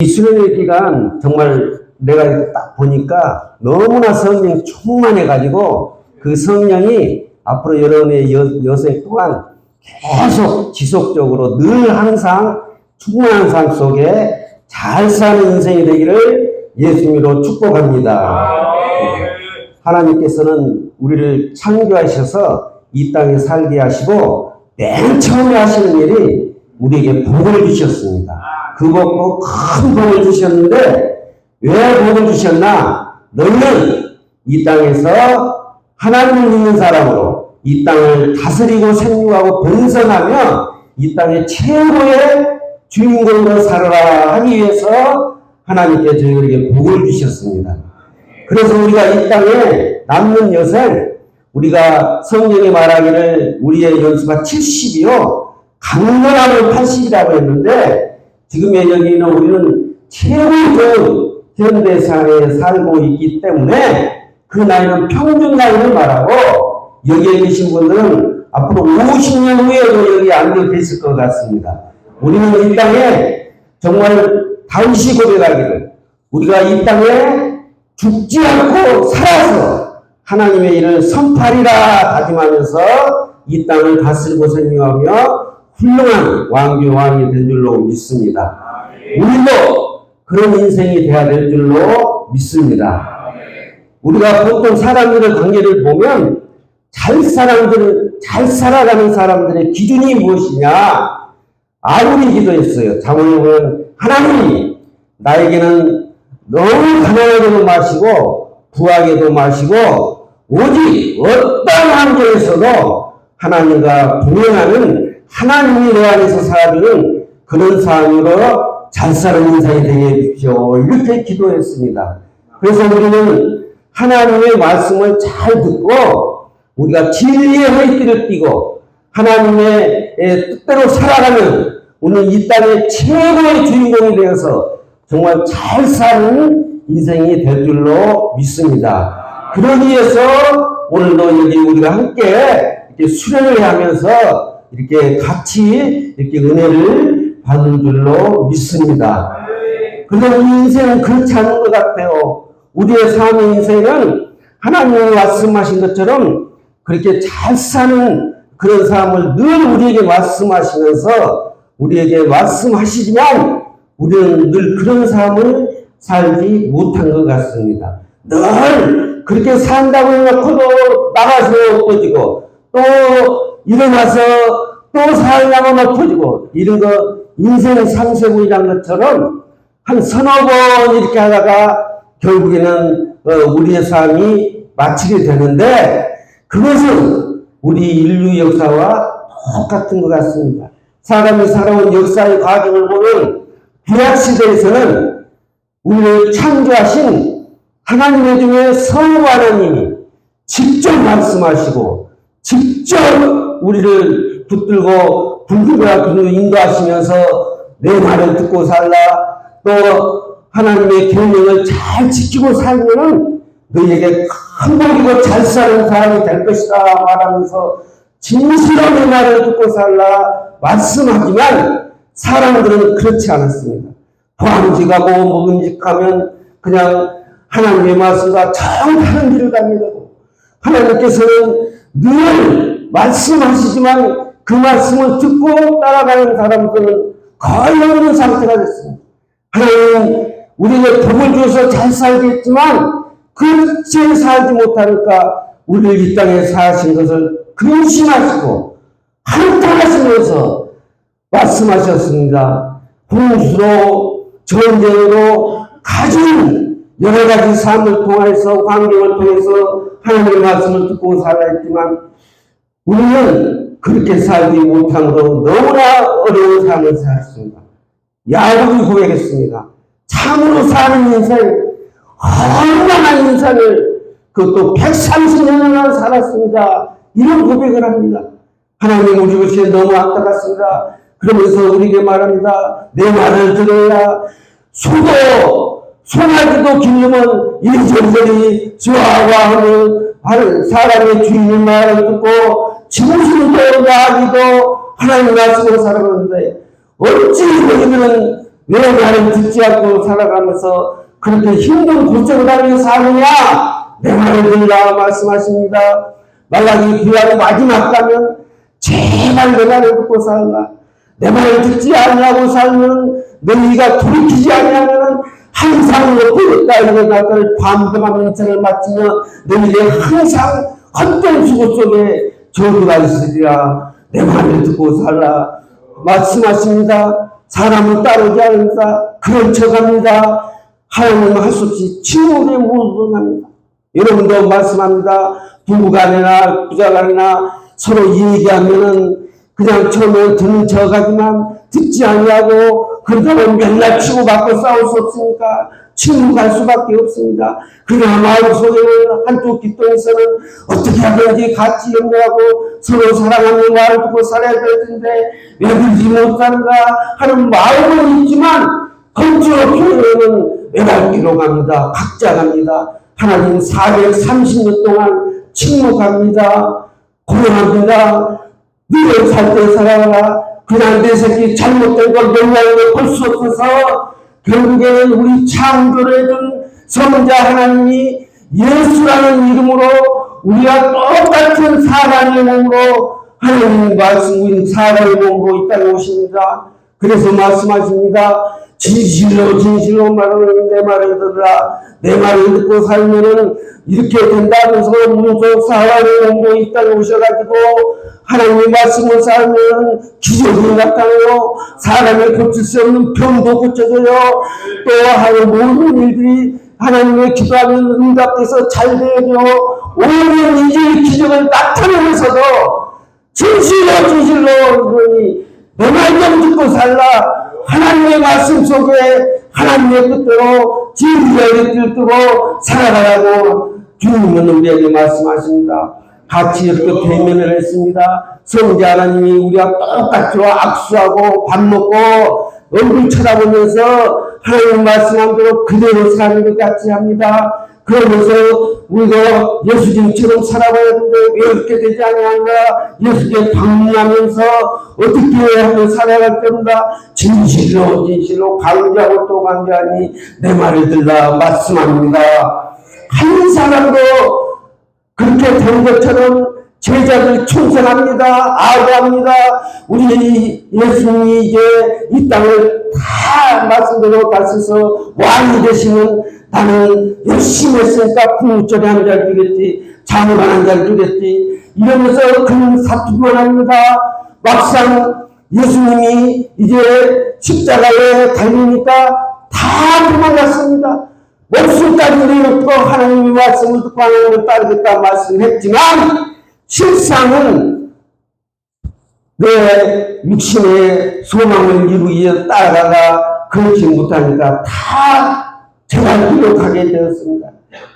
이 수련회 기간 정말 내가 딱 보니까 너무나 성령 충만해가지고 그 성령이 앞으로 여러분의 여생 동안 계속 지속적으로 늘 항상 충만한 삶 속에 잘 사는 인생이 되기를 예수님으로 축복합니다. 하나님께서는 우리를 창조하셔서 이 땅에 살게 하시고 맨 처음에 하시는 일이 우리에게 복을 주셨습니다. 그 복도 큰 복을 주셨는데 왜 복을 주셨나? 너희는 이 땅에서 하나님을 믿는 사람으로 이 땅을 다스리고 생육하고 번성하며 이 땅의 최고의 주인공으로 살아라 하기 위해서 하나님께 저희에게 복을 주셨습니다. 그래서 우리가 이 땅에 남는 여생, 우리가 성경에 말하기를 우리의 연수가 70이요 강건함은 80이라고 했는데 지금의 여기는 우리는 최고의 현대사회에 살고 있기 때문에 그 나이는 평균 나이를 말하고 여기에 계신 분들은 앞으로 50년 후에도 여기 앉아 계실 것 같습니다. 우리는 이 땅에 정말 다윗이 고백하기를 우리가 이 땅에 죽지 않고 살아서 하나님의 일을 선포하리라 다짐하면서 이 땅을 다스리고 생명하며 훌륭한 왕교 왕이 된 줄로 믿습니다. 우리도 그런 인생이 되어야 될 줄로 믿습니다. 우리가 보통 사람들의 관계를 보면 잘 살아가는 사람들의 기준이 무엇이냐? 아무리 기도했어요. 잠언에 보면 하나님 나에게는 너무 가난하게도 마시고 부하게도 마시고 오직 어떤 환경에서도 하나님과 동행하는 하나님이 내 안에서 살아주는 그런 삶으로 잘 사는 인생이 되게 해주십시오. 이렇게 기도했습니다. 그래서 우리는 하나님의 말씀을 잘 듣고 우리가 진리의 허리띠를 띠고 하나님의 뜻대로 살아가는 오늘 이 땅의 최고의 주인공이 되어서 정말 잘 사는 인생이 될 줄로 믿습니다. 그러기 위해서 오늘도 여기 우리가 함께 이렇게 수련을 하면서 이렇게 같이 이렇게 은혜를 받은 줄로 믿습니다. 그런데 우리 인생은 그렇지 않은 것 같아요. 우리의 삶의 인생은 하나님이 말씀하신 것처럼 그렇게 잘 사는 그런 삶을 늘 우리에게 말씀하시면서 우리에게 말씀하시지만 우리는 늘 그런 삶을 살지 못한 것 같습니다. 늘 그렇게 산다고 해놓고도 나가서 엎어지고 또 일어나서 또 살려고 엎어지고 이런 거 인생 상세부이란 것처럼 한 서너 번 이렇게 하다가 결국에는 우리의 삶이 마치게 되는데 그것은 우리 인류 역사와 똑같은 것 같습니다. 사람이 살아온 역사의 과정을 보면 구약시대에서는 우리를 창조하신 하나님의 중에 성부 하나님이 직접 말씀하시고 직접 우리를 붙들고 불구가 인도하시면서 내 말을 듣고 살라 또 하나님의 계명을 잘 지키고 살면은 너희에게 큰 복이고 잘 사는 사람이 될 것이다 말하면서 진실로 내 말을 듣고 살라 말씀하지만 사람들은 그렇지 않았습니다. 보암직하고 먹음직하면 그냥 하나님의 말씀과 정반한 길을 다니려고 하나님께서는 늘 말씀하시지만 그 말씀을 듣고 따라가는 사람들은 거의 없는 상태가 됐습니다. 하나님은 우리에게 복을 주어서 잘 살겠지만 그렇게 살지 못하니까 우리를 이 땅에 사신 것을 근심하시고 한탄하시면서 말씀하셨습니다. 풍수로 전쟁으로 가진 여러 가지 삶을 통해서 환경을 통해서 하나님의 말씀을 듣고 살아야 했지만 우리는 그렇게 살지 못함으로 너무나 어려운 삶을 살았습니다. 야곱이 고백했습니다. 참으로 사는 인생, 얼마나 인생을 그것도 130년이나 살았습니다. 이런 고백을 합니다. 하나님 우리 것이 너무 안타깝습니다. 그러면서 우리에게 말합니다. 내 말을 들어야 소나기도 기르면 이리저리 좋아하는 사람의 주인의 말을 듣고 짐승도 나귀도 하나님 말씀으로 살아가는데 어찌 너희들은 내 말을 듣지 않고 살아가면서 그렇게 힘든 고생을 하면서 사느냐? 내 말을 들라 말씀하십니다. 말라기 귀하의 마지막 가면 제발 내 말을 듣고 살라. 내 말을 듣지 않냐고 살면 너희가 돌이키지 않냐면 항상 높이 따르는 나를 밤도만 인생을 마치며 너희의 항상 헛된 수고 속에 저주가 있으리라. 내 말을 듣고 살라 말씀하십니다. 사람을 따르지 않는다. 그런 척합니다. 하나님은 할 수 없이 침묵에 무능합니다. 여러분도 말씀합니다. 부부간이나 부자간이나 서로 얘기하면은 그냥 처음에 듣는 척하지만 듣지 아니하고 그러다가 맨날 치고받고 싸울 수 없으니까 침묵할 수밖에 없습니다. 그러나 마음속에는 한쪽 귓동에서는 어떻게 하든지 같이 연대하고 서로 사랑하는 말을 듣고 살아야 될 텐데 왜 그러지 못하는가 하는 마음은 있지만 검증의 표현은 외발기로 갑니다. 각자 갑니다. 하나님 430년 동안 침묵합니다. 고용합니다. 너를 살 때 살아라. 그냥 내 새끼 잘못된 걸 명량으로 볼 수 없어서 결국에는 우리 창조를 해준 성자 하나님이 예수라는 이름으로 우리가 똑같은 사람의 몸으로 하나님 말씀 우리 사람의 몸으로 이 땅에 오십니다. 그래서 말씀하십니다. 진실로 말하는 내 말을 들으라. 내 말을 듣고 살면은 이렇게 된다면서 문속 사람의 몸으로 이 땅에 오셔가지고 하나님의 말씀을 살면 기적이 나타나요. 사람의 고칠 수 없는 병도 고쳐져요. 또 하는 모든 일들이 하나님의 기도하면 응답돼서 잘 되죠. 오늘 이제 기적을 나타내면서도 진실로 내 말 좀 듣고 살라. 하나님의 말씀 속에 하나님의 뜻대로 진리의 뜻대로 살아가라고 주님은 우리에게 말씀하십니다. 같이 이렇게 대면을 했습니다. 성자 하나님이 우리가 똑같이 악수하고 밥 먹고 얼굴 쳐다보면서 하나님 말씀한 대로 그대로 사는 것 같이 합니다. 그러면서 우리가 예수님처럼 살아봐야 되는데 왜 이렇게 되지 않냐는가? 예수님 방문하면서 어떻게 하면 살아갈 때마다 진실로 강조하고 또 강조하니 내 말을 들라 말씀합니다. 한 사람도 그렇게 된 것처럼 제자들 충성합니다. 아부합니다. 우리 예수님이 이제 이 땅을 다 말씀대로 다스려서 왕이 되시면 나는 열심히 했으니까 부모절에 한 잘 주겠지, 장관 한 잘 주겠지 이러면서 큰 사투만 합니다. 막상 예수님이 이제 십자가에 달리니까 다 도망갔습니다. 목숨까지 내놓고 하나님의 말씀을 듣고 하나님을 따르겠다 말씀했지만 실상은 내 육신의 소망을 이루기 위해 따라가다 그렇지 못하니까 다 제가 기록하게 되었습니다.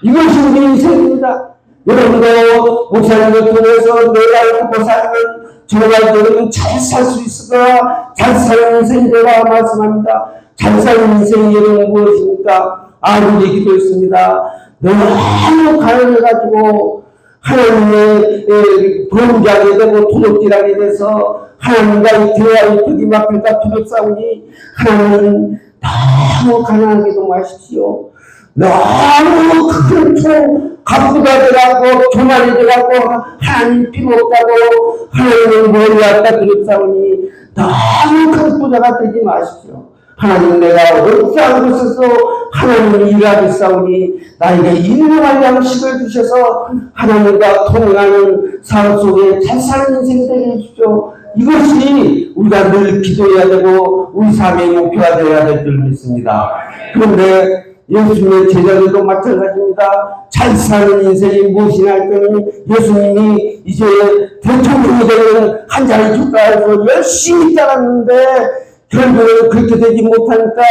이것이 우리 인생입니다. 여러분도 목사님을 통해서 내가 듣고 살면 정말 여러분 잘 살 수 있을까? 잘 사는 인생이라고 말씀합니다. 잘 사는 인생이 여러분 무엇입니까? 아버지 기도했습니다. 너무 가난해가지고 하나님의 범죄하게 되고 도둑질하게 돼서 하나님과의 대화의 턱이 막힐까 두렵사오니 하나님 너무 가난하게도 마십시오. 너무 큰 갑부가 돼갖고 교만이 돼갖고 하나님 필요 없다고 하나님은 머리 갖다 두렵사오니 너무 큰 부자가 되지 마십시오. 하나님 내가 어떠한 곳에서 하나님을 일하겠사오니 나에게 일용할 양식을 주셔서 하나님과 통하는 삶 속에 잘 사는 인생 되게 해주십시오. 이것이 우리가 늘 기도해야 되고 우리 삶의 목표가 되어야 될 줄 믿습니다. 그런데 예수님의 제자들도 마찬가지입니다. 잘 사는 인생이 무엇이냐 했더니 예수님이 이제 대통령이 되면 한 자리 줄까 해서 열심히 따랐는데 결국은 그렇게 되지 못하니까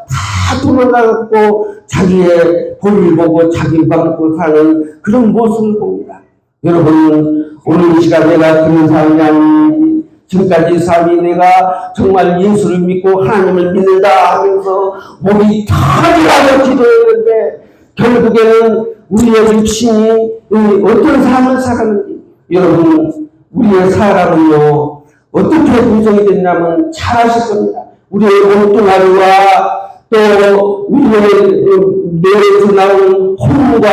다 도망가고 자기의 볼일 보고 자기 방고 사는 그런 모습을 봅니다. 여러분 오늘 이 시간 내가 그런 삶이 아닌지 지금까지 삶이 내가 정말 예수를 믿고 하나님을 믿는다 하면서 몸이 터지라고 기도했는데 결국에는 우리의 육신이 어떤 삶을 살았는지 여러분 우리의 사람은요 어떻게 구성이 됐냐면 잘 아실 겁니다. 우리의 몸뚱아리와 또 우리의 뇌에서 나온 호르몬과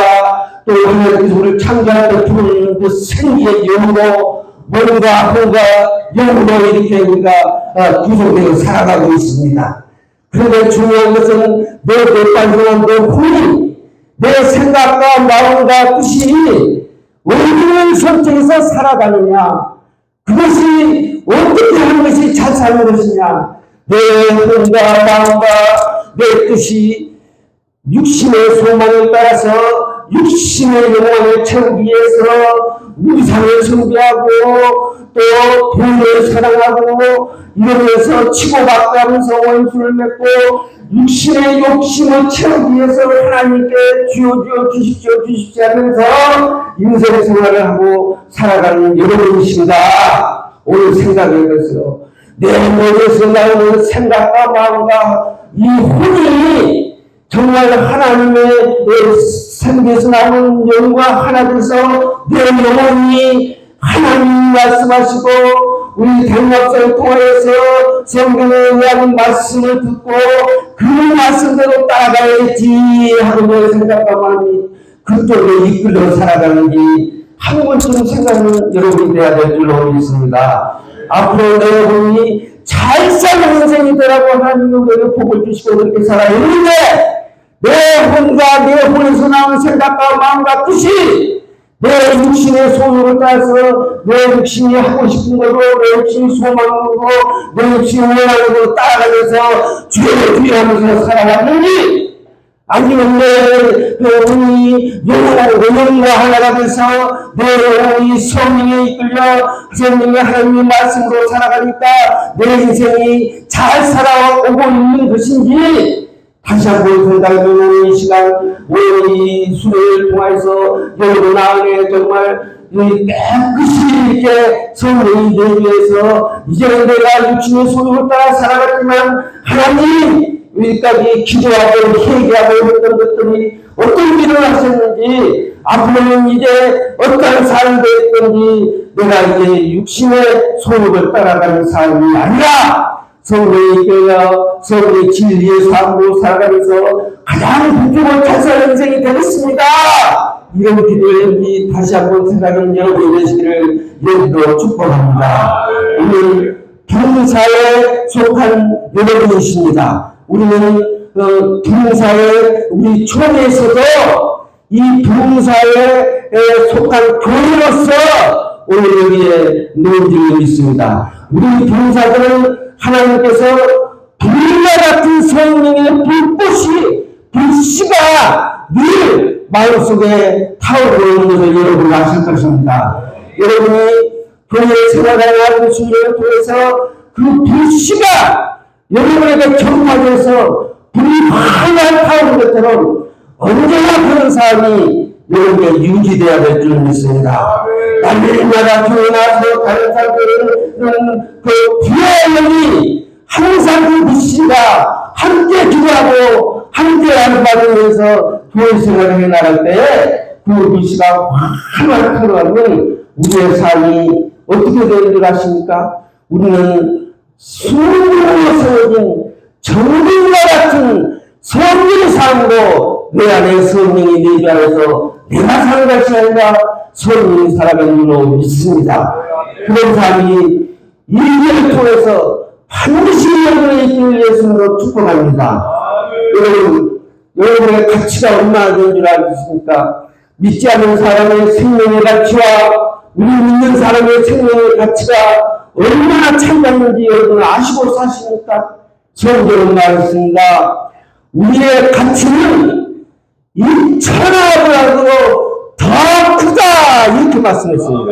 또 하나님께서 우리를 창조할 때 부르는 그 생기의 영으로 몸과 혼과 영으로 이렇게 우리가 구성되어 살아가고 있습니다. 그런데 중요한 것은 내 반성한 내 혼이 내 생각과 마음과 뜻이 어디를 선택해서 살아가느냐, 그것이 어떻게 하는 것이 잘 사는 것이냐, 내 혼과 마음과 내 뜻이 육신의 소망을 따라서 육신의 욕망을 채우기 위해서 우상을 숭배하고 또 돈을 사랑하고 이러면서 치고받고 하면서 원수를 맺고 육신의 욕심을 채우기 위해서 하나님께 주여 주십시오 주십시오 하면서 인생 생활을 하고 살아가는 여러분이십니다. 오늘 생각해보세요. 내 머리에서 나오는 생각과 마음과 이 혼이 정말 하나님의 생기에서 나오는 영과 하나 돼서 내 영혼이 하나님이 말씀하시고 우리 당락사를 통하여서 성경에 의한 말씀을 듣고 그 말씀대로 따라가야지 하고 내 생각과 마음이 그쪽으로 이끌려 살아가는지 한 번쯤 생각하는 여러분이 되어야 될 줄로 믿습니다. 앞으로 내 영혼이 잘 사는 인생이 되라고 하나님이 우리에게 복을 주시고 그렇게 살아있는데 내 혼과 내 혼에서 나오는 생각과 마음과 뜻이 내 육신의 소유를 따라서 내 육신이 하고 싶은 거로 내 육신이 소망으로 내 육신이 원하는 거로 따라가면서 주여 하면서 살아가는지 아니면 내 영혼이 영혼과 하나가 돼서 내 영혼이 성령에 이끌려 성령의 하나님의 말씀으로 살아가니까 내 인생이 잘 살아오고 있는 것인지 다시 한번 생각해보는 이 시간, 오늘 이 수요일을 통해서 여러분 안에 정말 깨끗이 이렇게 성령이 되기 위해서 이제는 내가 육신의 소유를 따라 살아갔지만 하나님 여기까지 기도하고 회개하고 했던 것들이 어떤 일을 하셨는지 앞으로는 이제 어떤 삶이 되었던지 내가 이제 육신의 소유를 따라가는 삶이 아니라 성령이 이끌려 성령의 진리의 삶으로 살아가면서 가장 부족을 잘 사는 인생이 되겠습니다. 이런 기도를 다시 한번 생각하는 여러분이 되시기를 예수로 축복합니다. 오늘 부흥사에 속한 여러분이십니다. 우리는 부흥사에 우리 초대에서도 이 부흥사에 속한 교회로서 오늘 여기에 놓은 줄로 믿습니다. 우리 부흥사들은 하나님께서 불과 같은 성령의 불씨가 늘 마음속에 타오르는 것을 여러분 아실 것입니다. 여러분이 교회 생활하는 순간을 통해서 그 불씨가 여러분에게 전파돼서 불이 활활 타오르는 것처럼 언제나 그런 삶이 여러분에게 유지되어야 될 줄 믿습니다. 날마다 교회 나와서 다른 사람들은 그 부의 영이 항상 그 불씨가 함께 기도하고 함께 안받으면서 교회 생활을 해나갈 때에 그 불씨가 활활 타오르면 우리의 삶이 어떻게 되는 줄 아십니까? 우리는 순금으로 세워진 정금과 같은 성령의 삶으로 내 안에 성령이 내주 안에서 내가 사는 것이 아니라 성령이 살아가는 줄로 믿습니다. 그런 삶이 이 일을 통해서 반드시 여러분의 있기를 예수님으로 축복합니다. 여러분의 가치가 얼마나 되는 줄 아십니까? 믿지 않는 사람의 생명의 가치와 우리 믿는 사람의 생명의 가치가 얼마나 차이났는지 여러분 아시고 사십니까? 성경은 말했습니다. 우리의 가치는 이 천하보다도 더 크다 이렇게 말씀했습니다.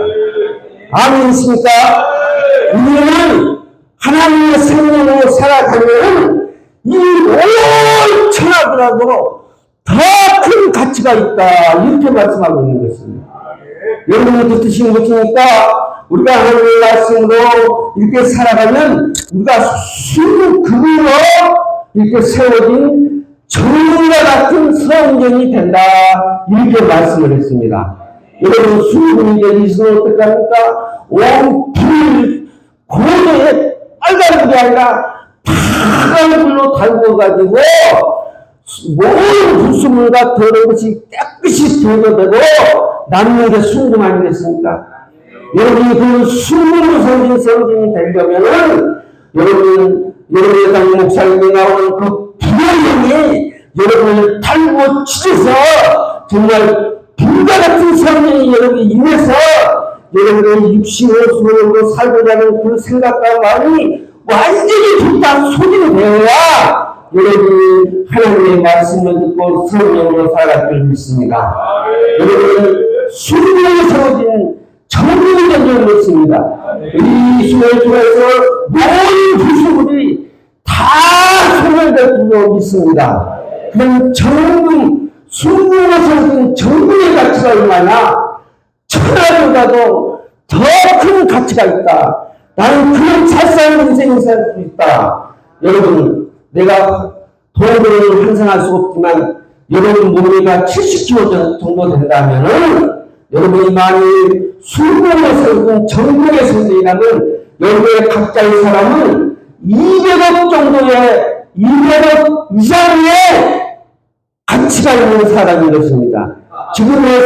아멘이십니까? 우리는 하나님의 생명으로 살아가면 이 온 천하보다도 더 큰 가치가 있다 이렇게 말씀하고 있는 것입니다. 여러분이 듣으시는 것이니까 우리가 하나님의 말씀으로 이렇게 살아가면 우리가 순금으로 이렇게 세워진 정금과 같은 성전이 된다 이렇게 말씀을 했습니다. 여러분 순금이 되기 위해서 어떻게 합니까? 온 불 고도에 빨간 불이 아니라 차가운 불로 달구어가지고 모든 불순물과 더러운 것이 깨끗이 제거되고 남는 게 순금 아니겠습니까? 여러분이 그 순금으로 생긴 성전이 되려면은 여러분의 당 목사님이 나오는 그 불량이 여러분을 달고 찢어서 정말 불과 같은 성령이 여러분이 임해서 여러분의 육신의 수능으로 살고자 하는 그 생각과 마음이 완전히 불탄 소진이 되어야 여러분이 하나님의 말씀을 듣고 성령으로 살아갈 줄 믿습니다. 여러분은 수능으로 세워진 정금이 된 줄 믿습니다. 이 수능을 통해서 모든 불순물이 다 소멸될 줄 믿습니다. 그럼 정금, 수능으로 세워진 정금의 가치가 얼마나 천하보다도 더 큰 가치가 있다. 나는 그런 찰싸한 인생을 살 수 있다. 여러분, 내가 돈으로는 환생할 수 없지만 여러분 몸무게가 70kg 정도 된다면은 여러분이 만일 수능에서 전국의 선생이라면 여러분의 각자의 사람은 200억 정도의 200억 이상의 가치가 있는 사람인 것입니다. 지금의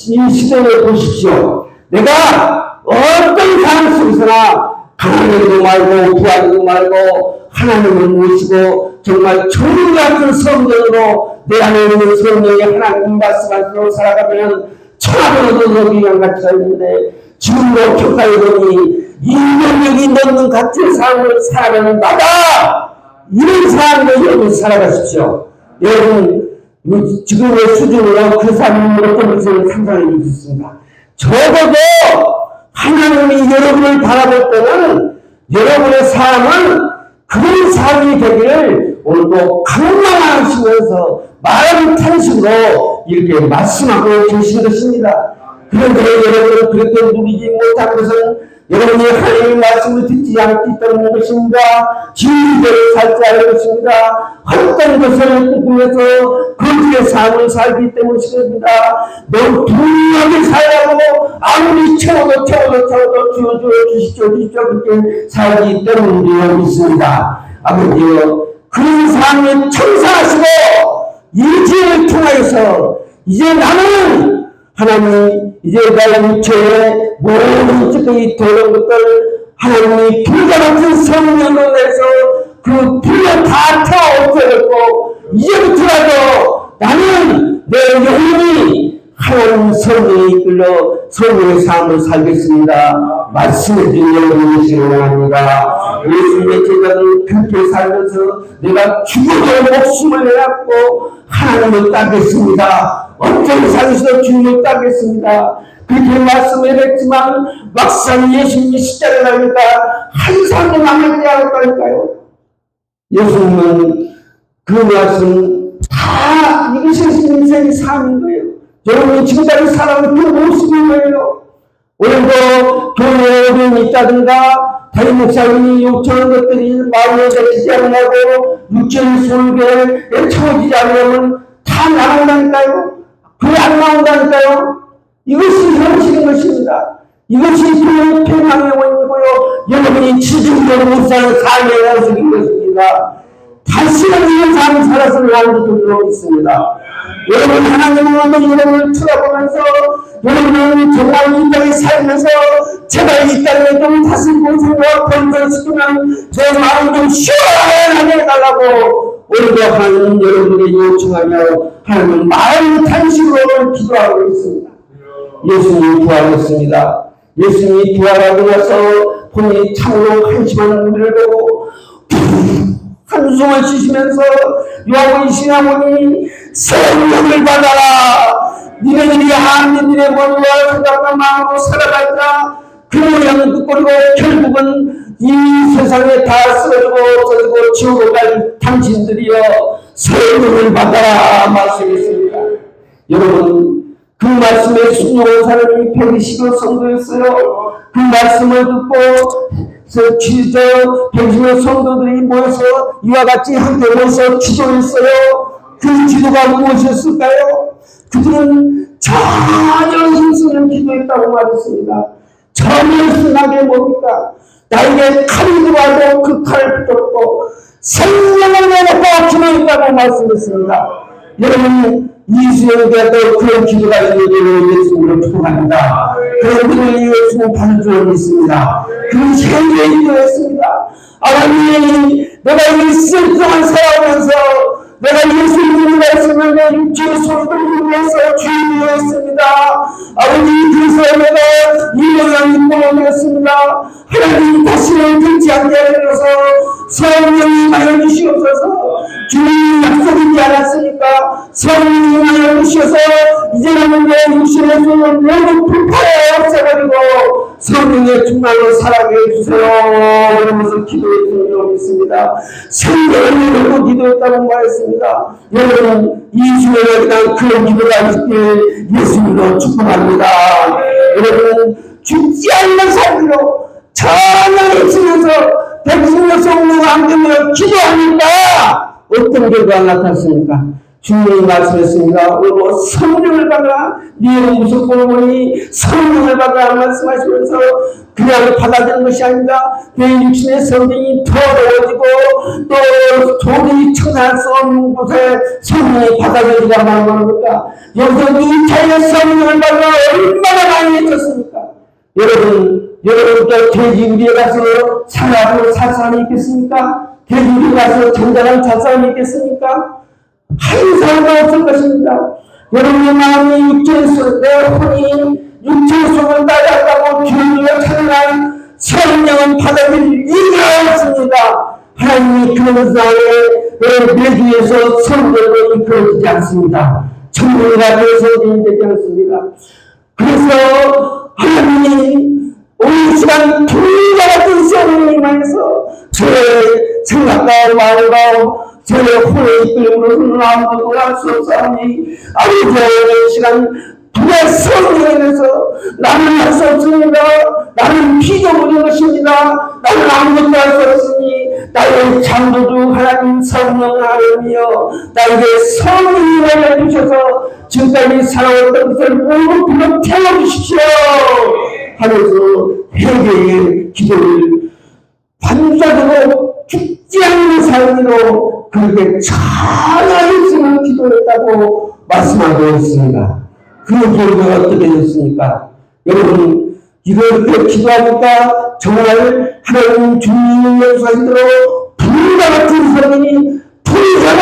이 시대에 보십시오. 내가 어떤 사람 속에서나 가난하지도 말고 부하지도 말고 하나님을 모시고 정말 정말 같은 성전으로 내 안에 있는 성령이 하나님 말씀하시고 살아가면 천하보다도 더 귀한 가치가 있는데 지금도 교회에 보니 인간력이 넘는 가치의 삶을 살아가는 나다. 이런 삶으로 여러분 살아가십시오. 여러분 지금의 수준으로 그 삶을 어떤 것을 상상해 볼 수 있습니다. 적어도 하나님이 여러분을 바라볼 때는 여러분의 삶은 그런 삶이 되기를 오늘도 강망하시면서 마음 탄식으로 이렇게 말씀하고 계신 것입니다. 그런데 여러분은 그렇게 누리지 못한 것은 여러분이 하나님의 말씀을 듣지 않기 때문인 것입니다. 진리대로 살지 않은 것입니다. 헛된 것을 꿈꾸면서 거짓의 삶을 살기 때문입니다. 너무 분명하게 살라고 아무리 채워도 주십시오 그렇게 살기 때문이라고 믿습니다. 아버지여 그런 삶을 청산하시고 일지를 통하여서 이제 나는 하나님 이제 나의 육체의 모든 찌꺼기 더러운 것들 하나님이 불과 같은 성령으로 내서 그 불을 다 태워 없애고 이제부터라도 나는 내 영혼이 하나님 성령에 이끌려 성령의 삶을 살겠습니다. 말씀해 주신 여러분이시기 원합니다. 예수님의 제자는 그렇게 살면서 내가 죽어도 목숨을 내놨고 하나님을 따르겠습니다. 어떤 상에서도 주님을 따르겠습니다. 그렇게 말씀을 했지만 막상 예수님이 십자가에 나니까 한 사람도 남지 않았다니까요. 예수님은 그 말씀 다 이것이 인생의 삶인 거예요. 여러분이 지금까지 살아온 그 모습인 거예요. 오늘도 교회에 어려움이 있다든가 다른 목사님이 요청하는 것들이 마음에 잡히지 않고 육체의 소유에 채워지지 않으면 다 나온다니까요. 그게 안 나온다니까요. 이것이 현실인 것입니다. 이것이 교회의 평안의 원이고요. 여러분이 지중적으로 못 사는 삶의 모습인 것입니다. 다시는 이런 삶을 살아서는 안 되도록 있습니다. 여러분 하나님은 여러분을 쳐다보면서 여러분은 정말 이 땅에 살면서 제발 이 땅에 좀 다스리고 생각 건설시키면 제 마음 좀 시원하게 해달라고 오늘도 하나님 여러분에게 요청하며 하나님 마음 탄식으로 기도하고 있습니다. 예수님이 부활했습니다. 예수님이 부활하고 나서 본인이 참으로 한심한 우리를 보고 한숨을 쉬시면서 요한복음 아버니 성령을 받아라. 니네들이 하나님의 머리와 생각과 마음으로 살아갈까 그 모양은 끝거리고 결국은 이 세상에 다 쓰러지고 없어지고 지옥을 갈 당신들이여 성령을 받아라 말씀했습니다. 여러분 그 말씀에 순종한 사람이 120여 성도였어요. 그 말씀을 듣고 120여 성도들이 모여서 이와 같이 함께 모여서 기도했어요. 그 기도가 무엇이었을까요? 그들은 전혀 힘쓰는 기도했다고 말했습니다. 전혀 순하게 뭡니까? 나에게 칼이 들어와도 그 칼을 붙잡고 생명을 내놓고 기도했다고 말씀했습니다. 여러분, 이수영교회도 그런 기도가 있는 예수님으로 축복합니다. 그런 기도를 예수님 받을 줄 믿습니다. 그런 생명의 기도였습니다. 하나님, 내가 이 시간 동안 살아오면서 내가 예수님의 말씀을 내 육체의 소리를 들으면서 주의되었습니다. 아버지, 그래서 내가 이 영향이 모르겠습니다. 하나님 다시는 듣지 않게 하셔서 성령이 임하여 주시옵소서. 주님이 약속이지 않았으니까 성령이 임하여 주셔서 이제는 내 육신의 소를 모두 불타에 없애버리고 성령의 충만으로 살아게 해주세요. 이러면서 기도해 주려고 했습니다. 성령을 놓고 기도했다고 말했습니다. 여러분, 이 주에 그냥 그런 기도가 있길 예수님으로 축복합니다. 여러분, 죽지 않는 삶으로 찬양해 주면서 백성의 성령을 안기며 기도하니까 어떤 결과가 나타났습니까? 주님이 말씀했습니다. 그리고 성령을 받아 네 무섭고 보니 성령을 받아 말씀하시면서 그냥 받아들이는 것이 아니라 내 육신의 성령이 더러워지고 또 도저히 처단할 수 없는 곳에 성령이 받아들이가 말하는 겁니까? 여기서 미타의 성령을 받아 얼마나 많이 해줬습니까? 여러분께 돼지 우리에 가서 살아서 살 사람이 있겠습니까? 돼지 우리에 가서 잔잔한 살 사람이 있겠습니까? 한 사람도 없을 것입니다. 여러분의 마음이 육체의 속, 내 혼이 육체의 속을 따라간다고 주님을 찬양한 성령은 받아들일 이유가 없습니다. 하나님이 그런 사회에 내주에서 성령을 이끌어지지 않습니다. 천국이가 되어서는 되지 않습니다. 그래서 하나님이 오늘 시간 불과 같은 성령을 임하여서 저의 생각과 마음과 저의 혼의 이끌림으로서는 아무도 돌아갈 수 없사오니 아버지의 시간 불의 성령에 대해서 나는 할 수 없습니다. 나는 피조물인 것입니다. 나는 아무것도 할 수 없으니 나의 창조주 하나님 성령 하나님이여 나에게 성령을 알려주셔서 지금까지 살아왔던 것을 모두 불러 태워주십시오 하면서 회개의 기도를 반짝이고 죽지 않는 삶으로 그렇게 찬양했으면 기도했다고 말씀하고 있습니다. 그 결과가 어떻게 됐습니까? 여러분, 이렇게 기도하니까 정말 하나님 주님의 역사대로 불과 같은 성령이 불사로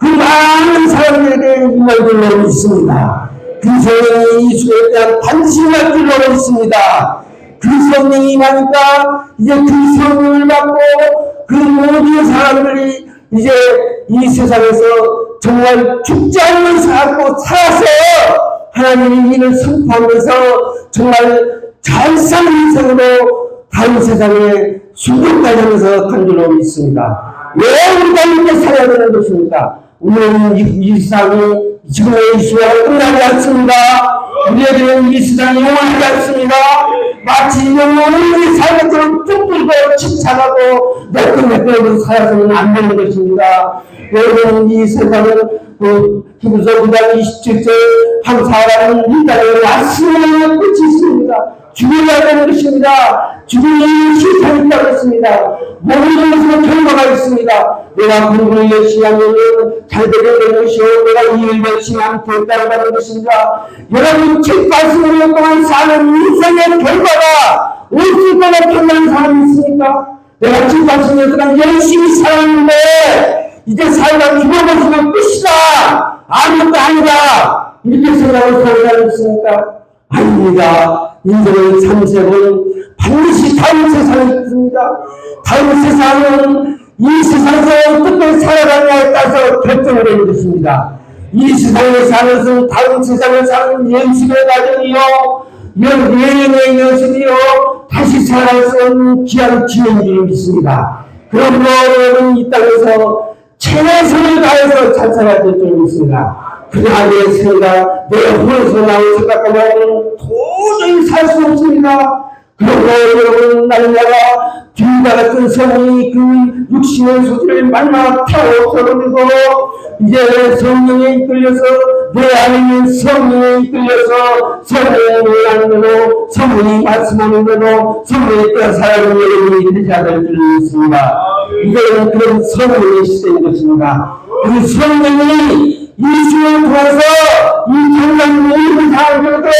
그 많은 사람들에게 임할 줄로 믿습니다. 그 성령이 예수에 대한 반신할 줄로 믿습니다. 그 성령이 임하니까 이제 그 성령을 받고 그 모든 사람들이 이제 이 세상에서 정말 죽지 않는 삶으로 살아서 하나님의 일을 선포하면서 정말 잘 사는 인생으로 다른 세상에 순종까지 하면서 간 줄로 믿습니다. 왜 우리가 이렇게 살아야 되는 것입니까? 우리는 이 세상이 지금의 이 시간은 끝나지 않습니다. 우리에게는 이 세상이 영원하지 않습니다. 마치 영원히 삶처럼 뚝뚝이고 침착하고 매끈매끈하게 살아서는 안 되는 것입니다. 여러분, 이 세상은 히브리서 9장 27절 한 사람은 이 땅에 왔으면 끝이 있습니다. 죽어야 되는 것입니다. 죽음이 실탄이 있다고 했습니다. 모든 것은 결과가 있습니다. 내가 공부를 열심히 하면 잘 되게 되는 것이요 내가 이 일 열심히 하면 됐다고 하는 것입니다. 여러분 7, 80년 동안 사는 인생의 결과가 없을 거라 판단하는 사람이 있습니까? 내가 7, 80년 동안 열심히 살았는데 이제 살다 죽어버리면 끝이다. 아무것도 아니다. 이렇게 생각을 하는 사람이 있습니까? 아닙니다. 인생은 삼세은 반드시 다음 세상이 있습니다. 다음 세상은 이 세상에서 어떻게 살아가냐에 따라서 결정되는 것입니다. 이 세상에 사는 것은 다음 세상에 사는 연습의 과정이요, 여행의 연습이요, 다시 살아갈 수 없는 귀한 기회인 줄 믿습니다. 그러므로 여러분 이 땅에서 최선을 다해서 잘 살아야 될 줄 믿습니다. 그냥 내 생각, 내 혼에서 나온 생각하면 도저히 살 수 없습니다. 그러므로 여러분, 나는 내가 뒤과 같은 성령이 그 육신의 소지를 만나 태워버리고 이제 성령에 이끌려서 내 안에 있는 성령에 이끌려서 성령을 하는 대로 성령이 말씀하는 대로 성령에 따라 살아가는 여러분이 되지 않을 줄 믿습니다. 이제는 그런 성령의 시대인 것입니다. 그 성령이 예수를 통해서 이 장난을 사람들에게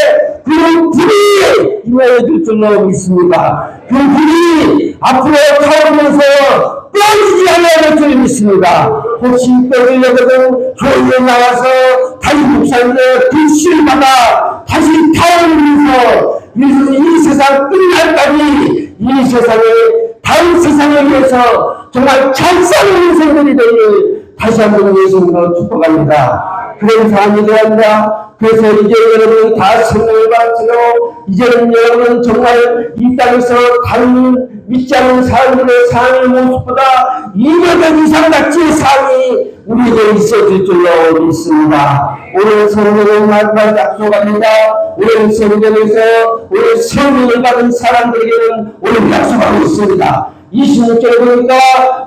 그 불이 임하여질 줄로 믿습니다. 그 불이 앞으로 타오르면서 꺼지지 않아야 줄 믿습니다. 혹시 꺼지려거든 교회에 나와서 다시 목사님의 불씨를 받아 다시 타오르면서 이 세상 끝날까지 이 세상에 다른 세상을 위해서 정말 찬성하는 인생들이 되길 다시 한번 예수님으로 축복합니다. 그런 사람이 되어야 합니다. 그래서 이제 여러분 다 성령을 받으시고 이제는 여러분은 정말 이 땅에서 다른 믿지 않는 사람들의 삶의 모습보다 200년 이상 같이 삶이 우리에게 있어질 줄로 믿습니다. 오늘 성령을 마지막 약속합니다. 오늘 성전에서 오늘 성령을 받은 사람들에게는 오늘 약속하고 있습니다. 26절에 보니까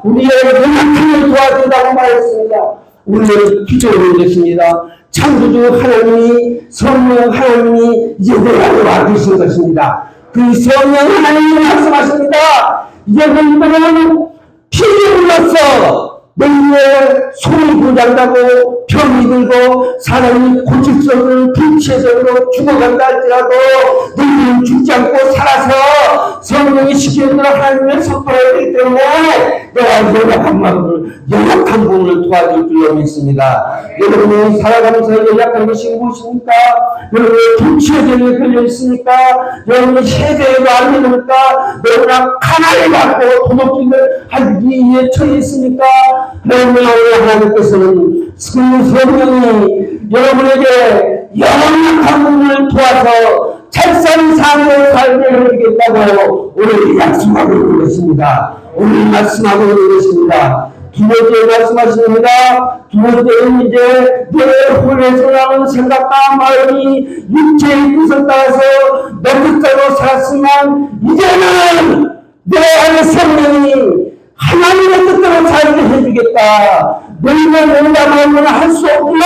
우리의 연약함을 도와준다고 말했습니다. 우리는 기도하는 것입니다. 창조주 하나님이 성령 하나님이 이제 내 안에 와 계신 것입니다. 그 성령 하나님이 말씀하십니다. 이제 너희들은 피조물로서 너희의 손이 부장다고 병이 들고 사람이 고칠 수 없는 불치적으로 죽어간다 할지라도 너희는 죽지 않고 살아서 성령이 시키는 대로 하나님을 선포해야 되기 때문에 내가 연약한 부분을 도와줄 줄로 믿습니다. 여러분이 살아가면서 연약한 것이 무엇입니까? 여러분이 불치적에 걸려 있습니까? 여러분이 세대에도 안 되니까 너무나 가난을 받고 도둑질을 하기 위해 처해 있습니까? 그러면 하나님께서는 성령이 여러분에게 연약한 부분을 도와서 찰산 삶을 살게 해주겠다고 오늘 약속하고 있는 것입니다. 오늘 말씀하고 있는 것입니다. 두 번째 말씀하십니다. 두 번째는 이제 내 혼에서 나는 생각과 마음이 육체의 뜻을 따라서 내 뜻대로 살았지만 이제는 내 안에 성령이 하나님의 뜻대로 살게 해주겠다. 너희는 응답하면 할 수 없구나.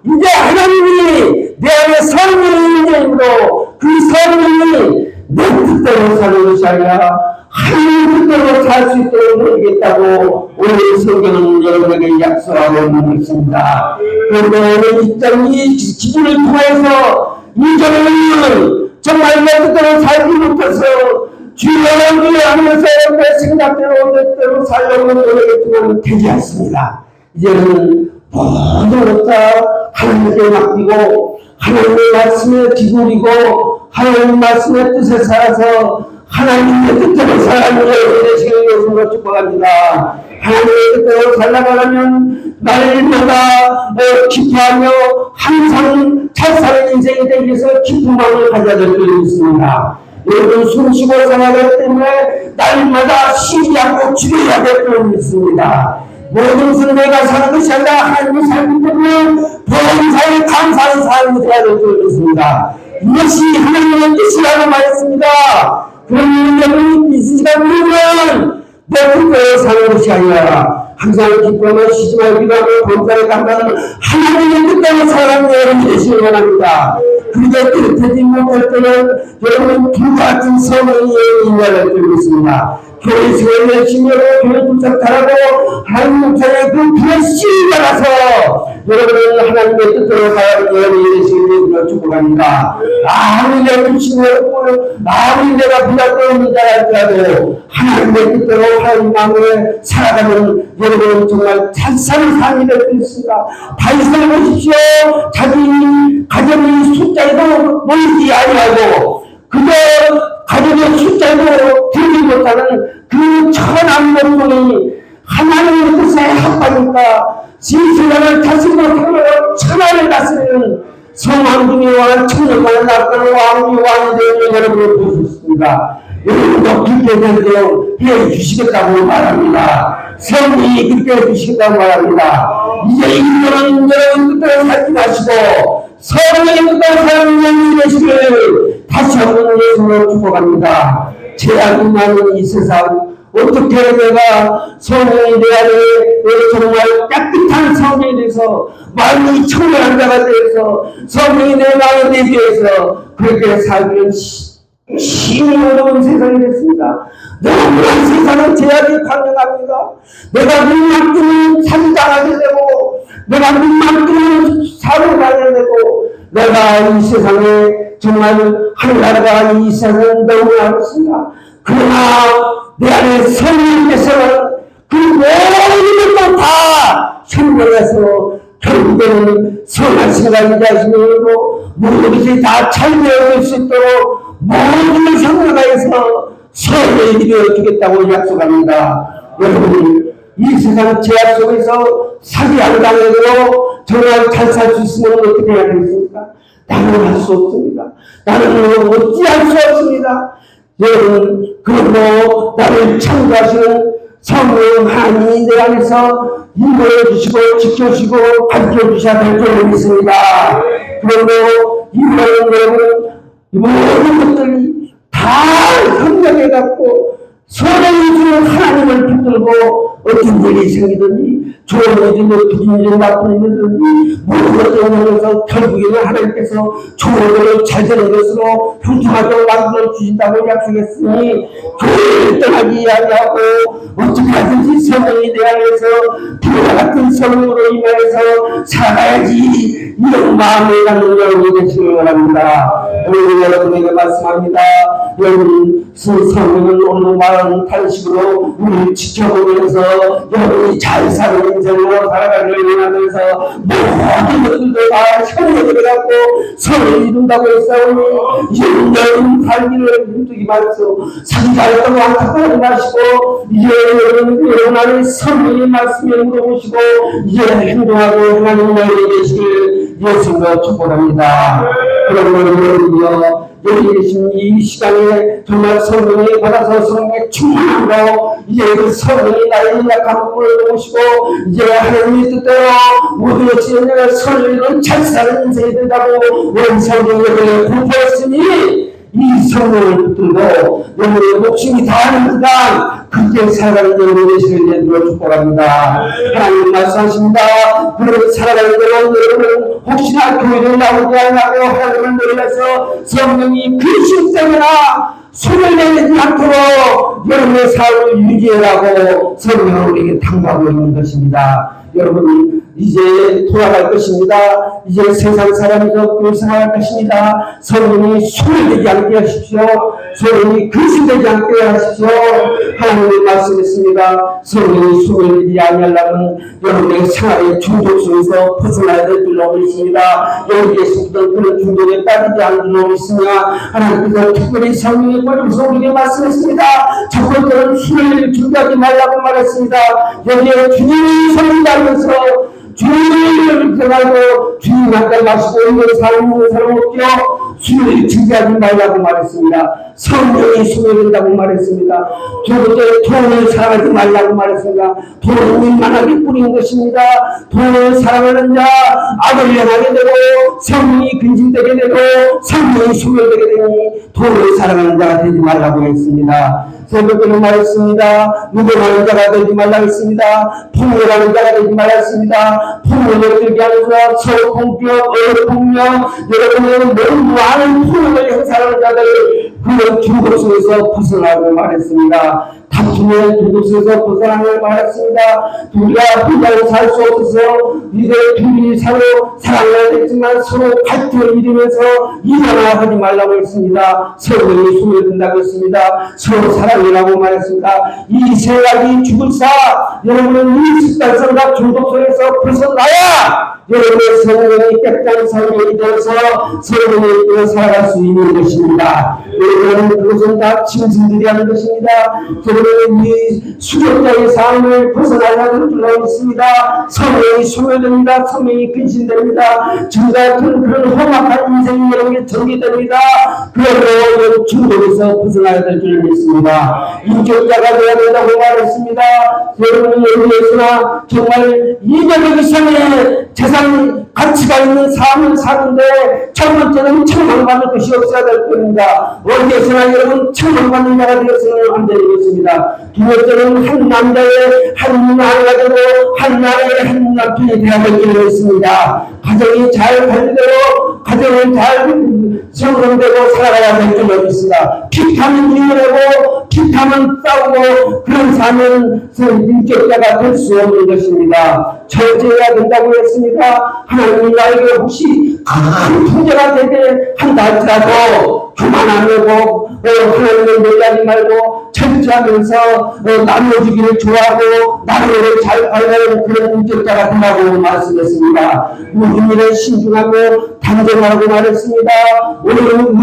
이제 하나님이 내 안에 성령의 인정으로 그 성령이 내 뜻대로 사는 것이 아니라 하나님의 뜻대로 살 수 있도록 해주겠다고 오늘 성경은 여러분에게 약속하고 있는 것입니다. 그런데 오늘 이 기준을 통해서 이전에는 정말 내 뜻대로 살지 못해서 주여를 하면서 내 생각대로 내 뜻대로 살려고 노력했지만 되지 않습니다. 이제는 모든 것다 하나님께 맡기고 하나님의 말씀에 기울이고 하나님 말씀의 뜻에 살아서 하나님의 뜻대로 살아가는 여러분의 시간이 되시는 축복합니다. 하나님의 뜻대로 살아가려면 날마다 기뻐하며 항상 잘 사는 인생이 되기 위해서 기쁜 마음을 가져야 될 줄을 믿습니다. 여러분 숨쉬고 살아가기 때문에 날마다 쉬지 않고 죽여야 될 줄을 믿습니다. 모든 것은 내가 사는 것이 아니라 하나님이 살기 때문에 범사에 감사하는 삶이 되어야 될 줄을 믿습니다. 이것이 하나님의 뜻이라고 말했습니다. 그러면 여러분이 이 시간 누리면 내 뜻대로 사는 것이 아니라 항상 기뻐하며 쉬지 말고 기도하고 범사에 감사하는 하나님의 뜻대로 살아가는 여러분이 되시기 바랍니다. 그게 뜻하지 못할 때는 여러분 불같은 성령이 인간을 들고 있습니다. 교회 시간을 열심히 하고 교회 부탁하라고 하나님 목사의 그 불의 씨를 받아서 여러분은 하나님의 뜻대로 살아가는 여러분이 되시기를 축복합니다. 아무리 내가 불신을 했고 아무리 내가 부탁되는 자랄지라도 하나님의 뜻대로 하나님 마음에 살아가는 여러분은 정말 잘 사는 삶이 될 수 있습니다. 다윗을 보십시오. 자기 가정의 숫자에도 모이지 아니하고 그저 가족의 숫자에도 들지 못하는 그 천한 몸뚱이 하나님의 뜻에 합하니까 세상을 다시 못하고 천하를 다스리는 성왕중이와 천년만을 납하는 왕이 왕이 되는 여러분을 보셨습니다. 여러분도 그렇게 되도록 해주시겠다고 말합니다. 성령이 그렇게 해주시겠다고 말합니다. 이제 이들은 여러분 뜻대로 살지 마시고 성령의 뜻대로 사는 영이 되시길 다시 한번 예수로 축복합니다. 죄악이 많은 이 세상 어떻게 내가 성령이 내 안에 정말 깨끗한 성령이 돼서 마음이 청결한 자가 되어서 성령이 내 마음에 내게 해서 그렇게 살기는 힘이 어려운 세상이 됐습니다. 너무나 세상은 제약이 강력합니다. 내가 눈만 뜨면 사기당하게 되고, 내가 눈만 뜨면 사고를 하게 되고, 내가 이 세상에 정말 하나님과 이 세상은 너무나 어렵습니다. 그러나 내 안에 성령께서는 그 모든 것도 다 선별해서 결국에는 선하신 하나님 자신으로 모든 것이 다 잘 되어질 수 있도록 모든 성령하여서 선을 이루어주겠다고 약속합니다. 여러분, 이 세상 제약 속에서 사기 안 당해도 정말 잘 살 수 있으면 어떻게 해야 되겠습니까? 나는 할 수 없습니다. 나는 어찌할 수 없습니다. 여러분, 그리고 나를 창조하시는 성령 하나님이 내 안에서 인도해 주시고 지켜주시고 가르쳐 주셔야 될 줄 믿습니다. 그리고 이거는 여러분, 이 모든 것들이 다 협력해 갖고 선을 주는 하나님을 붙들고 어떤 일이 생기든지 좋은 일이든 어떤 일이든 나쁜 일이든지 모든 것들을 통해서 결국에는 하나님께서 좋은 것을 잘 되는 것으로 형통하도록 만들어 주신다고 약속했으니 교회를 떠나지 아니하고 어떻게 하든지 성령이 내 안에서 불과 같은 성령으로 임하여서 살아야지 이런 마음을 갖는 여러분이 되시길 원합니다. 오늘 여러분에게 말씀합니다. 여러분 성령은 오늘 말하는 탄식으로 우리를 지켜보면서 여러분이 잘 사는 인생으로 살아가기를 원하면서 모든 것들도 다 현역을 갖고 선을 이룬다고 했사오니 이제는 여러분 살기를 힘들게 마시고 사기 잘했다고 안타까워하지 마시고 이제 여러분 안에 성령의 말씀에 물어보시고 이제 행동하고 행하는 날이 되시길 예수님으로 축복합니다. 그러므로 여기 계신 이 시간에 정말 성령이 받아서 성령의 충만함으로 이제 그 성령이 나의 약한 부분을 도우시고 이제 하나님의 뜻대로 모든 것이 내가 선을 잘 사는 인생이 된다고 원성경을 공포했으니 이 성령을 붙들고 여러분의 목숨이 다하는 그간 그렇게 살아가는 여러분의 시간을 내어 축복합니다. 하나님 말씀하십니다. 그렇게 살아가는 여러분 혹시나 교회를 나오지 않고 하나님을 놀라서 성령이 그리심 때문에 손을 내지 않도록 여러분의 삶을 유지하라고 성령은 우리에게 당부하고 있는 것입니다. 여러분 이제 돌아갈 것입니다. 이제 세상 사람이 더 불쌍할 것입니다. 성령이 손을 내지 않게 하십시오. 성령이 근심되지 않게 하십시오. 하나님이 말씀했습니다. 성령이 손을 내지 아니하려면 여러분의 생활의 중독 속에서 벗어나야 될 줄로 믿습니다. 여기에서부터 그런 중독에 빠지지 않는 줄로 믿습니다. 하나님께서 특별히 성령의 권위에서 우리에게 말씀했습니다. 첫 번째는 술을 준비하지 말라고 말했습니다. 여기에 주님이 성령하면서 주님을 들어가고 주님 한잔 마시고 있는 사람 없죠. 술을 준비하지 말라고 말했습니다. 성령이 소멸된다고 말했습니다. 두 번째 돈을 사랑하지 말라고 말했습니다. 돈은 민만하게 뿌린 것입니다. 돈을 사랑하는 자 악을 행하게 되고 성령이 근심되게 되고 성령이 소멸되게 되니 돈을 사랑하는 자가 되지 말라고 했습니다. 세 번째로 말했습니다. 무덤하는 자가 되지 말라고 했습니다. 폭력하는 자가 되지 말라고 했습니다. 폭력을 들게 하면서 서로 공격, 폭력, 여러분은 너무 많은 폭력을 행사하는 자들 그런 중독 속에서 벗어나고 말했습니다. 다툼의 중독 속에서 벗어나고 말했습니다. 우리가 혼자서 살 수 없어서 이제 둘이 서로 사랑을 했지만 서로 갈등을 이루면서 일어나 하지 말라고 했습니다. 성령이 소멸된다고 했습니다. 서로 사랑이라고 말했습니다. 이 세 가지 죽을사 여러분은 이 습관성과 중독 속에서 벗어나야 여러분의 성령이 깨끗한 성령이 되어서 성령이 살아갈 수 있는 것입니다. 여러분 그것은 다 짐승들이 하는 것입니다. 여러분은 이 수족자의 삶을 벗어나야 할 줄로 있습니다. 성령이 소멸됩니다. 성령이 근신됩니다. 지금 같은 그런 험악한 인생이 여러분에게 전개됩니다. 그러므로 중독에서 벗어나야 될 줄 믿습니다. 인격자가 되어야 된다고 말했습니다. 여러분은 여기에서나 정말 이별의 이상의 재산 가치가 있는 삶을 사는데 첫 번째는 청망받을 것이 없어야 될 겁니다. 어디에서나 여러분 청망받는 자가 되어서는 안 되는 것입니다. 두 번째는 한 남자의 한 아내가 되고 한 나라의 한 남편이 되어야 될 줄로 있습니다. 가정이 잘 관리되고 가정을 잘 성공되고 살아가야 될 줄로 있습니다. 피타는 이유라고 기타만 싸우고 그런 삶은 인격자가 될 수 없는 것입니다. 절제해야 된다고 했습니다. 하나님이 나에게 혹시 큰 문제가 되게 한다 할지라도 교만 안 하고 하나님을 놀라지 말고 절제하면서 나눠주기를 좋아하고 나를 잘 알아가는 그런 인격자가 되라고 말씀했습니다. 모든 일에 신중하고 단정하고 말했습니다. 오늘은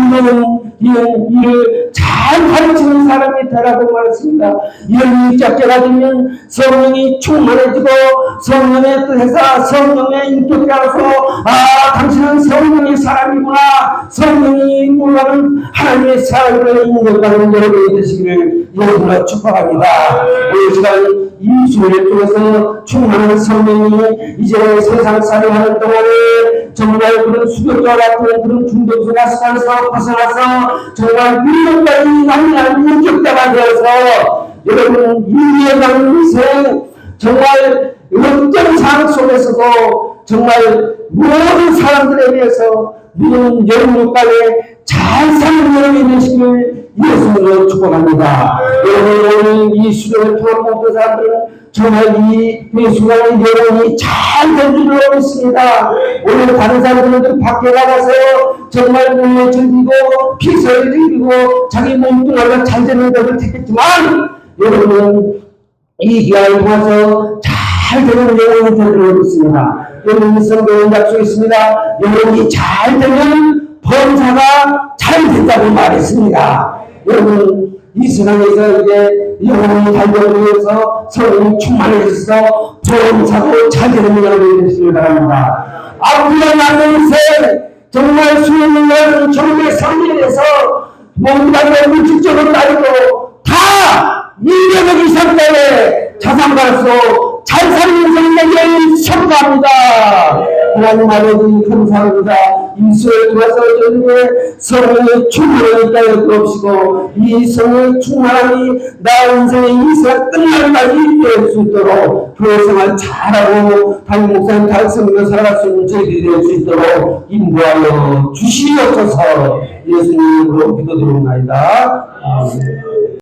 의로운 일을 잘 가르치는 사람이 되라고 말했습니다. 이런 인격자가 되면 성령이 충만해지고 성령의 뜻에서 성령의 인격자로서 당신은 성령의 사람이구나, 성령이 인물하는 하나님의 사람으로 인격하는 여러분이 되시기를 여러분과 축복합니다. 오늘 시간 이 주를 통해서 충만한 성령이 이제 세상살이 하는 동안에 정말 그런 수교자 같은 그런 중독성과 습관에서 벗어나서 정말 미련까지 남는 인격자가 되어서 여러분 유리해가는 인생 정말 어떤 상황 속에서도 정말 모든 사람들에 대해서 믿는 여러분까지 잘 사는 여러분이 되시길 예수님으로 축복합니다. 여러분 오늘 이 수련을 통한 모든 사람들은 정말 이 순간의 여러분이 잘 된 줄 알고 있습니다. 오늘 다른 사람들은 밖에 나가서 정말 몸을 즐기고 피서를 즐기고 자기 몸뚱아리가 잘 되는 것을 택했지만 여러분은 이 기회를 통해서 잘 되는 영혼이 되도록 있습니다. 여러분 성경에 약속이 있습니다. 여러분이 잘 되면 범사가 잘 된다고 말했습니다. 여러분 이 세상에서 이제 영혼이 달려오기 위해서 성령이 충만해져서 범사고 잘 되는 여러분이 되시길 바랍니다. 앞으로 남은 인생 정말 수행을 정말 성령에서 뭔가 물질적으로 따지고 다 200억 이상 때에 자산가로서 잘 사는 인생에게 축복합니다. 하나님 아버지 감사합니다. 이 수를 통해서 저희에게 성령의 충만함이 있다고 없이고 이 성령의 충만함이 나 인생의 인생 끝날까지 될 수 있도록 교회 생활 잘하고 담임 목사님 달성으로 살아갈 수 있는 저희들이 될 수 있도록 인도하여 주시옵소서. 예수님으로 기도드립니다. 아멘.